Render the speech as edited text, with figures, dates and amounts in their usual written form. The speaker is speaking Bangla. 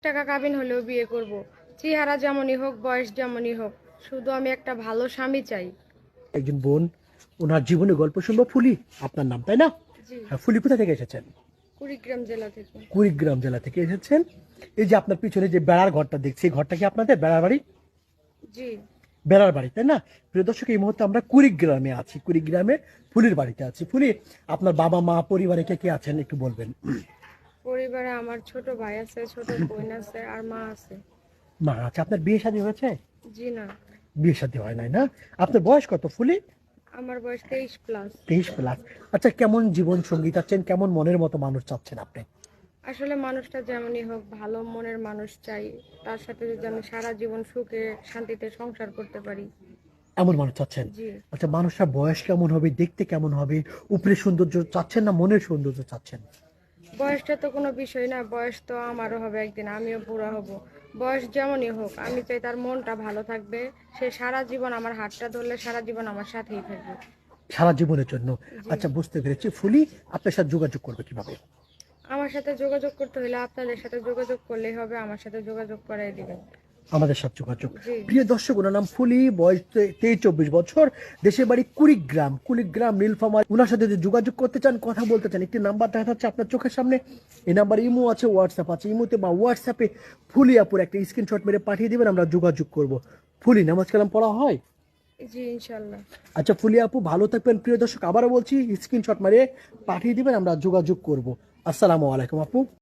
টাকা কাবিন হলেও বিয়ে করব। চেহারা যেমনই হোক, বয়স যেমনই হোক, শুধু আমি একটা ভালো স্বামী চাই। একজন বোন, ওনার জীবনের গল্প শুনবো। ফুলি আপনার নাম, তাই না? জি। হ্যাঁ, ফুলি কোথা থেকে এসেছেন? কুড়িগ্রাম জেলা থেকে। কুড়িগ্রাম জেলা থেকে এসেছেন। এই যে আপনার পিছনে যে বেড়ার ঘরটা দেখছি, এই ঘরটা কি আপনাদের বেড়ার বাড়ি? জি। বেড়ার বাড়ি, তাই না? প্রিয় দর্শক, এই মুহূর্তে আমরা কুড়িগ্রামে আছি, কুড়িগ্রামে ফুলির বাড়িতে আছি। ফুলি, আপনার বাবা মা পরিবারে কে কে আছেন একটু বলবেন? পরিবারে আমার ছোট ভাই আছে, ছোট বোন আছে, আর মা আছে। মা আছে। আপনার বিয়ে শাদী হয়েছে? জি না। বিয়ে শাদী হয় নাই না? আপনার বয়স কত ফুলি? আমার বয়স 23+। 23+। আচ্ছা, কেমন জীবন সঙ্গী চাচ্ছেন, কেমন মনের মতো মানুষ চাচ্ছেন আপনি? আসলে মানুষটা যেমনই হোক, ভালো মনের মানুষ চাই। তার সাথে যদি আমি সারা জীবন সুখে শান্তিতে সংসার করতে পারি। এমন মানুষ চাচ্ছেন? জি। আচ্ছা, মানুষটার বয়স কেমন হবে, দেখতে কেমন হবে, উপরে সৌন্দর্য চাচ্ছেন না মনের সৌন্দর্য চাচ্ছেন? বয়সটা তো কোনো বিষয় না, বয়স তো আমারও হবে একদিন, আমিও বুড়া হব। বয়স যেমনই হোক, আমি চাই তার মনটা ভালো থাকবে। সে সারা জীবন আমার হাতটা ধরলে সারা জীবন আমার সাথেই থাকবে। সারা জীবনের জন্য? জি। আচ্ছা, বুঝতে পেরেছি। ফুলি, আপনার সাথে যোগাযোগ করবে কিভাবে? আমার সাথে যোগাযোগ করতে হলে আপনাদের সাথে যোগাযোগ করলেই হবে, আমার সাথে যোগাযোগ করাই দিবেন। আমাদের সাথে যোগাযোগ। জি। প্রিয় দর্শক, ওনার নাম ফুলি, বয়স 23-24 বছর, দেশের বাড়ি কুড়িগ্রাম, কুড়িগ্রাম নীলফামারী। ওনার সাথে যদি যোগাযোগ করতে চান, কথা বলতে চান, একটি নাম্বার দেখা যাচ্ছে আপনার চোখের সামনে। এই নাম্বারে ইমো আছে, হোয়াটসঅ্যাপ আছে। ইমোতে বা হোয়াটসঅ্যাপে ফুলি আপুর একটা স্ক্রিনশট মেরে পাঠিয়ে দিবেন, আমরা যোগাযোগ করব। ফুলি, নামাজ কালাম পড়া হয়? জি, ইনশাল্লাহ। আচ্ছা ফুলি আপু, ভালো থাকবেন। প্রিয় দর্শক, আবারও বলছি, স্ক্রিনশট মারিয়ে পাঠিয়ে দিবেন, আমরা যোগাযোগ করব। আসসালামু আলাইকুম আপু।